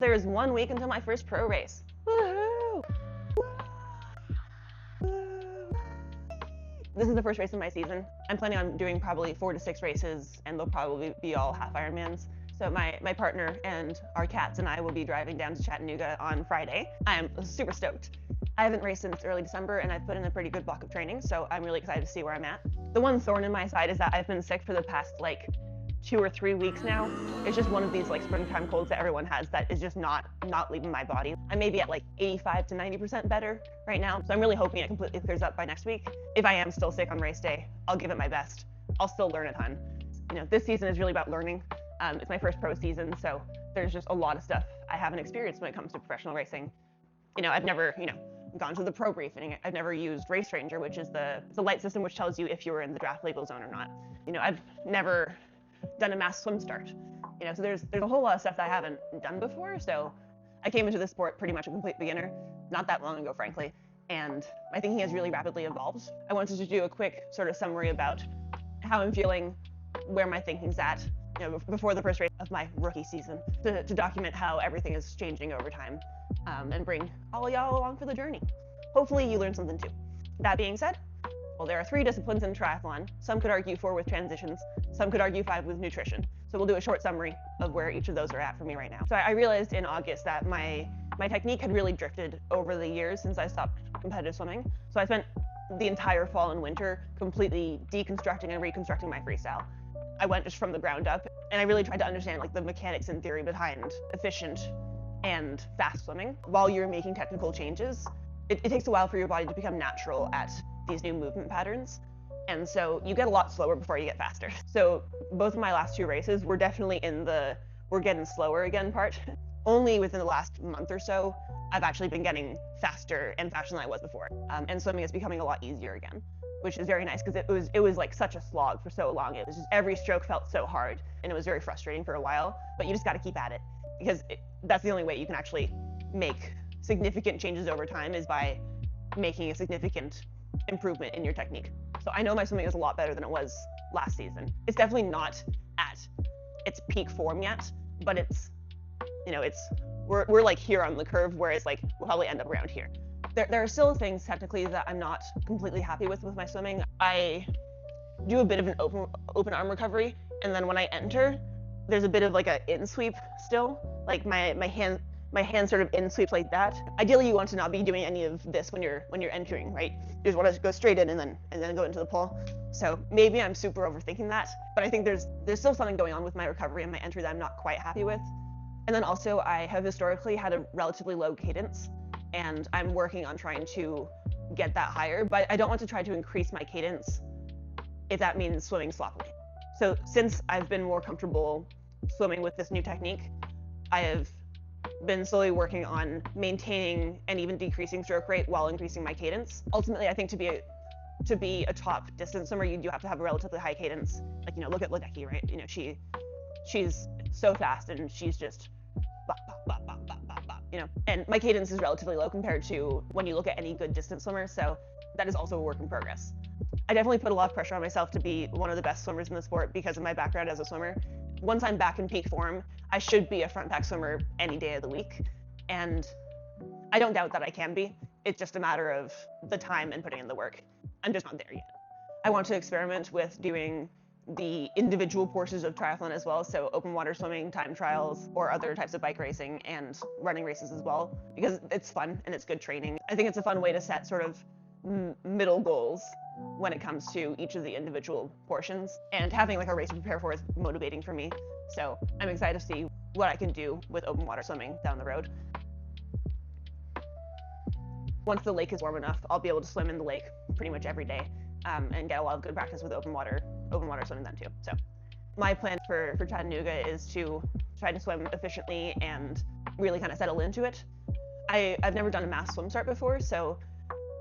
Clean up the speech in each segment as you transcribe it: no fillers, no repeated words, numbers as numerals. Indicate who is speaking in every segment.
Speaker 1: there is 1 week until my first pro race. Woohoo! This is the first race of my season. I'm planning on doing probably 4 to 6 races, and they'll probably be all half Ironmans. So my partner and our cats and I will be driving down to Chattanooga on Friday. I'm super stoked. I haven't raced since early December, and I've put in a pretty good block of training, so I'm really excited to see where I'm at. The one thorn in my side is that I've been sick for the past 2 or 3 weeks now. It's just one of these springtime colds that everyone has that is just not leaving my body. I may be at 85 to 90% better right now, so I'm really hoping it completely clears up by next week. If I am still sick on race day, I'll give it my best. I'll still learn a ton. This season is really about learning. It's my first pro season, so there's just a lot of stuff I haven't experienced when it comes to professional racing. I've never, gone to the pro briefing. I've never used Race Ranger, which is the light system which tells you if you were in the draft legal zone or not. I've never done a mass swim start. So there's a whole lot of stuff that I haven't done before. So I came into this sport pretty much a complete beginner, not that long ago, frankly, and my thinking has really rapidly evolved. I wanted to do a quick sort of summary about how I'm feeling, where my thinking's at, before the first race of my rookie season, to document how everything is changing over time, and bring all y'all along for the journey. Hopefully you learned something too. That being said, well, there are 3 disciplines in triathlon. Some could argue 4 with transitions, some could argue 5 with nutrition. So we'll do a short summary of where each of those are at for me right now. So I realized in August that my technique had really drifted over the years since I stopped competitive swimming. So I spent the entire fall and winter completely deconstructing and reconstructing my freestyle. I went just from the ground up, and I really tried to understand the mechanics and theory behind efficient and fast swimming. While you're making technical changes, it takes a while for your body to become natural at these new movement patterns. And so you get a lot slower before you get faster. So both of my last 2 races were definitely in the we're getting slower again part. Only within the last month or so, I've actually been getting faster and faster than I was before. And swimming is becoming a lot easier again, which is very nice because it was such a slog for so long. It was just every stroke felt so hard, and it was very frustrating for a while, but you just got to keep at it because that's the only way you can actually make significant changes over time, is by making a significant improvement in your technique. So I know my swimming is a lot better than it was last season. It's definitely not at its peak form yet, but it's we're here on the curve, whereas we'll probably end up around here. There are still things technically that I'm not completely happy with my swimming. I do a bit of an open arm recovery, and then when I enter, there's a bit of an in sweep still. My hand sort of in sweeps like that. Ideally, you want to not be doing any of this when you're entering, right? You just want to go straight in and then go into the pool. So maybe I'm super overthinking that, but I think there's still something going on with my recovery and my entry that I'm not quite happy with. And then also, I have historically had a relatively low cadence, and I'm working on trying to get that higher, but I don't want to try to increase my cadence if that means swimming sloppily. So since I've been more comfortable swimming with this new technique, I have been slowly working on maintaining and even decreasing stroke rate while increasing my cadence. Ultimately, I think to be a top distance swimmer, you do have to have a relatively high cadence. Look at Ledecky, right? She's so fast, and she's just bop, bop, bop, bop, bop, bop, and my cadence is relatively low compared to when you look at any good distance swimmer, so that is also a work in progress. I definitely put a lot of pressure on myself to be one of the best swimmers in the sport because of my background as a swimmer. Once I'm back in peak form, I should be a front pack swimmer any day of the week, and I don't doubt that I can be. It's just a matter of the time and putting in the work. I'm just not there yet. I want to experiment with doing the individual portions of triathlon as well, so open water swimming, time trials, or other types of bike racing and running races as well, because it's fun and it's good training. I think it's a fun way to set sort of middle goals when it comes to each of the individual portions, and having a race to prepare for is motivating for me. So I'm excited to see what I can do with open water swimming down the road. Once the lake is warm enough, I'll be able to swim in the lake pretty much every day, and get a lot of good practice with open water swimming then too. So my plan for Chattanooga is to try to swim efficiently and really kind of settle into it. I've never done a mass swim start before, so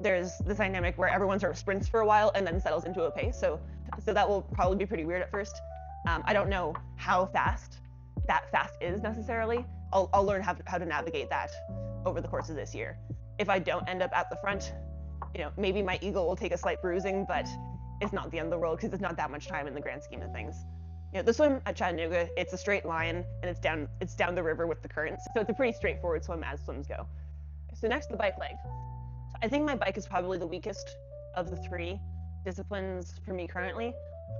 Speaker 1: there's this dynamic where everyone sort of sprints for a while and then settles into a pace. So that will probably be pretty weird at first. I don't know how fast that fast is necessarily. I'll learn how to navigate that over the course of this year. If I don't end up at the front, maybe my ego will take a slight bruising, but it's not the end of the world because it's not that much time in the grand scheme of things. The swim at Chattanooga, it's a straight line and it's down the river with the currents. So it's a pretty straightforward swim as swims go. So next, the bike leg. So I think my bike is probably the weakest of the three disciplines for me currently.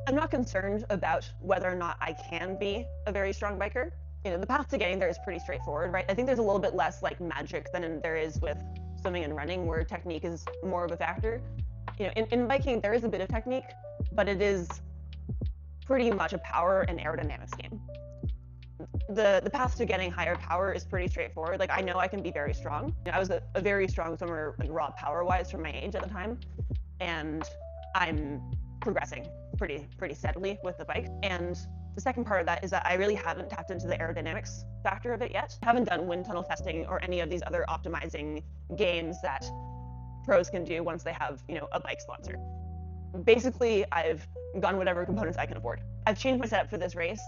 Speaker 1: I'm not concerned about whether or not I can be a very strong biker. The path to getting there is pretty straightforward, right? I think there's a little bit less like magic than there is with swimming and running, where technique is more of a factor. In biking, there is a bit of technique, but it is pretty much a power and aerodynamics game. The path to getting higher power is pretty straightforward. Like, I know I can be very strong. I was a very strong swimmer, like raw power-wise, for my age at the time, and I'm progressing pretty steadily with the bike. And the second part of that is that I really haven't tapped into the aerodynamics factor of it yet. I haven't done wind tunnel testing or any of these other optimizing games that pros can do once they have, a bike sponsor. Basically, I've gone whatever components I can afford. I've changed my setup for this race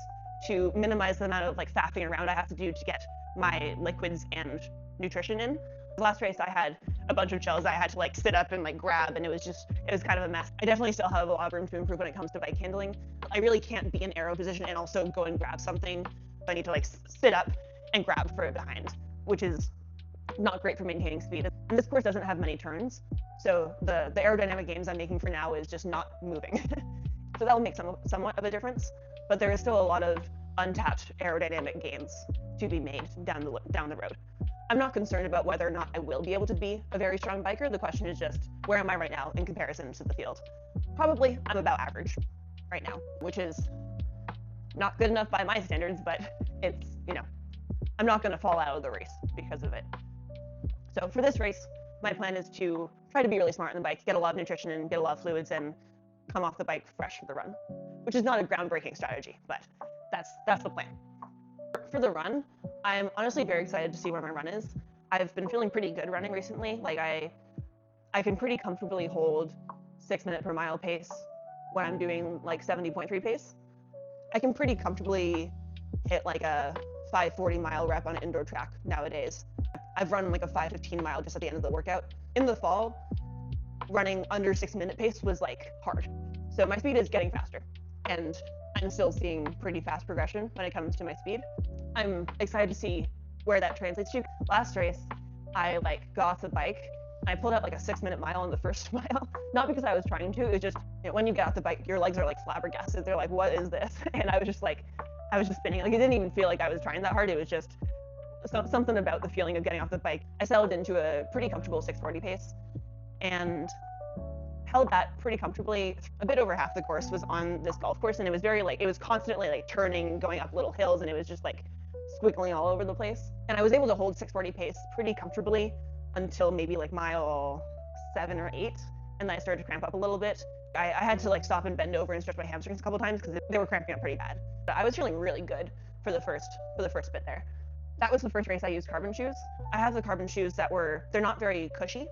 Speaker 1: to minimize the amount of like faffing around I have to do to get my liquids and nutrition in. The last race I had a bunch of gels I had to like sit up and like grab, and it was kind of a mess. I definitely still have a lot of room to improve when it comes to bike handling. I really can't be in aero position and also go and grab something. I need to like sit up and grab for it behind, which is not great for maintaining speed. And this course doesn't have many turns, so the aerodynamic gains I'm making for now is just not moving. So that will make somewhat of a difference, but there is still a lot of untapped aerodynamic gains to be made down the road. I'm not concerned about whether or not I will be able to be a very strong biker. The question is just, where am I right now in comparison to the field? Probably I'm about average right now, which is not good enough by my standards, but it's, I'm not going to fall out of the race because of it. So for this race, my plan is to try to be really smart on the bike, get a lot of nutrition and get a lot of fluids, and come off the bike fresh for the run, which is not a groundbreaking strategy, but that's the plan. For the run, I'm honestly very excited to see where my run is. I've been feeling pretty good running recently. Like I can pretty comfortably hold 6 minute per mile pace when I'm doing like 70.3 pace. I can pretty comfortably hit like a 5:40 mile rep on an indoor track nowadays. I've run like a 5:15 mile just at the end of the workout. In the fall, running under 6 minute pace was like hard. So my speed is getting faster, and I'm still seeing pretty fast progression when it comes to my speed. I'm excited to see where that translates to. Last race, I got off the bike and I pulled out like a 6 minute mile on the first mile. Not because I was trying to, it was just, when you get off the bike, your legs are like flabbergasted. They're like, what is this? And I was just spinning. Like, it didn't even feel like I was trying that hard. It was just something about the feeling of getting off the bike. I settled into a pretty comfortable 6:40 pace and held that pretty comfortably. A bit over half the course was on this golf course, and it was it was constantly turning, going up little hills, and it was just squiggling all over the place. And I was able to hold 6:40 pace pretty comfortably until maybe mile 7 or 8, and then I started to cramp up a little bit. I had to stop and bend over and stretch my hamstrings a couple times because they were cramping up pretty bad. But I was feeling really good for the first bit there. That was the first race I used carbon shoes. I have the carbon shoes they're not very cushy.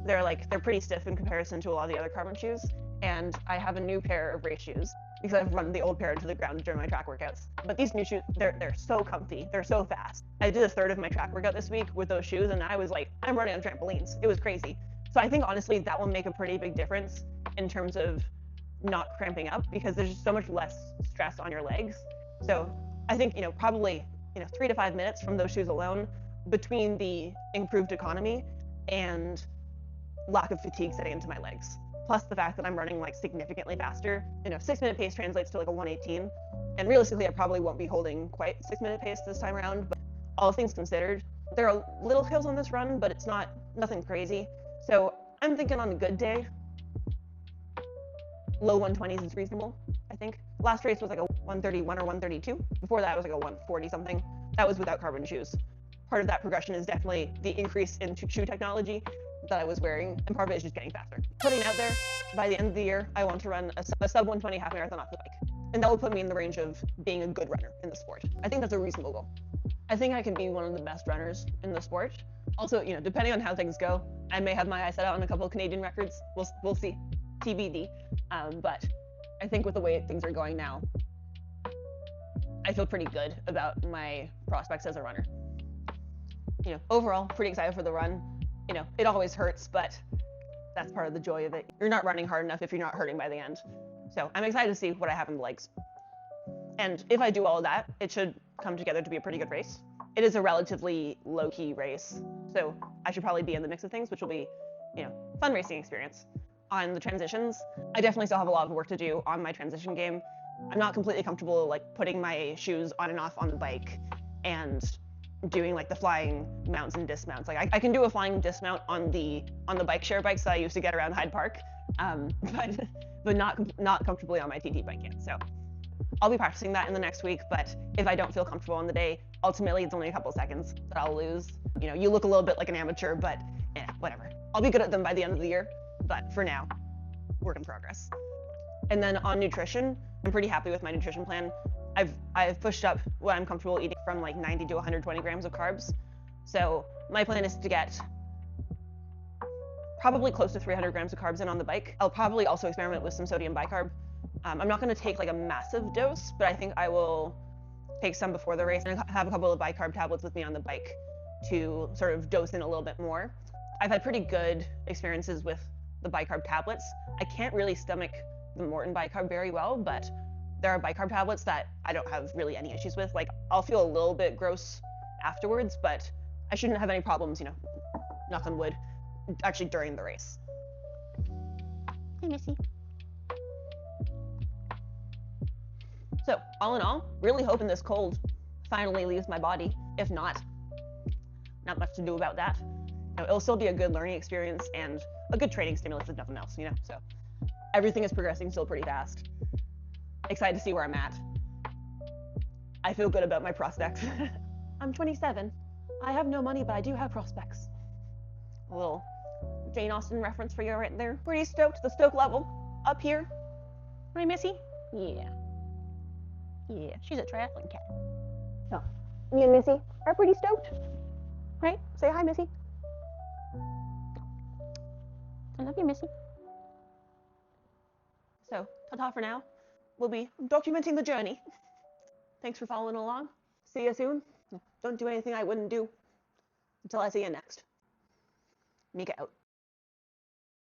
Speaker 1: They're pretty stiff in comparison to a lot of the other carbon shoes. And I have a new pair of race shoes because I've run the old pair into the ground during my track workouts. But these new shoes, they're so comfy. They're so fast. I did a third of my track workout this week with those shoes, and I was I'm running on trampolines. It was crazy. So I think honestly that will make a pretty big difference in terms of not cramping up, because there's just so much less stress on your legs. So I think, probably 3 to 5 minutes from those shoes alone, between the improved economy and lack of fatigue setting into my legs, plus the fact that I'm running significantly faster. 6 minute pace translates to a 1:18, and realistically I probably won't be holding quite 6 minute pace this time around. But all things considered, there are little hills on this run, but it's nothing crazy. So I'm thinking on a good day, low 120s is reasonable, I think. Last race was a 131 or 132. Before that was a 140 something. That was without carbon shoes. Part of that progression is definitely the increase in shoe technology that I was wearing, and part of it is just getting faster. Putting out there, by the end of the year, I want to run a sub 120 half marathon off the bike. And that will put me in the range of being a good runner in the sport. I think that's a reasonable goal. I think I can be one of the best runners in the sport. Also, depending on how things go, I may have my eyes set out on a couple of Canadian records. We'll see. TBD. But I think with the way things are going now, I feel pretty good about my prospects as a runner. Overall, pretty excited for the run. It always hurts, but that's part of the joy of it. You're not running hard enough if you're not hurting by the end. So I'm excited to see what I have in the legs. And if I do all of that, it should come together to be a pretty good race. It is a relatively low-key race, so I should probably be in the mix of things, which will be, fun racing experience. On the transitions, I definitely still have a lot of work to do on my transition game. I'm not completely comfortable like putting my shoes on and off on the bike and doing like the flying mounts and dismounts. Like I can do a flying dismount on the bike share bikes that I used to get around Hyde Park, but not comfortably on my TT bike yet. So I'll be practicing that in the next week. But if I don't feel comfortable on the day, ultimately it's only a couple seconds that I'll lose. You look a little bit like an amateur, but whatever. I'll be good at them by the end of the year. But for now, work in progress. And then on nutrition, I'm pretty happy with my nutrition plan. I've pushed up what I'm comfortable eating from like 90 to 120 grams of carbs. So my plan is to get probably close to 300 grams of carbs in on the bike. I'll probably also experiment with some sodium bicarb. I'm not going to take like a massive dose, but I think I will take some before the race and have a couple of bicarb tablets with me on the bike to sort of dose in a little bit more. I've had pretty good experiences with the bicarb tablets. I can't really stomach the Morton bicarb very well, but there are bicarb tablets that I don't have really any issues with. Like I'll feel a little bit gross afterwards, but I shouldn't have any problems, knock on wood, actually during the race. Hey, Missy. So all in all, really hoping this cold finally leaves my body. If not much to do about that. It'll still be a good learning experience and a good training stimulus if nothing else, so everything is progressing still pretty fast. Excited to see where I'm at. I feel good about my prospects. I'm 27. I have no money, but I do have prospects. A little Jane Austen reference for you right there. Pretty stoked. The stoke level up here. Right, Missy? Yeah. Yeah, she's a triathlon cat. So, me and Missy are pretty stoked. Right? Say hi, Missy. I love you, Missy. So, ta-ta for now. We'll be documenting the journey. Thanks for following along. See you soon. Don't do anything I wouldn't do until I see you next. Mika out.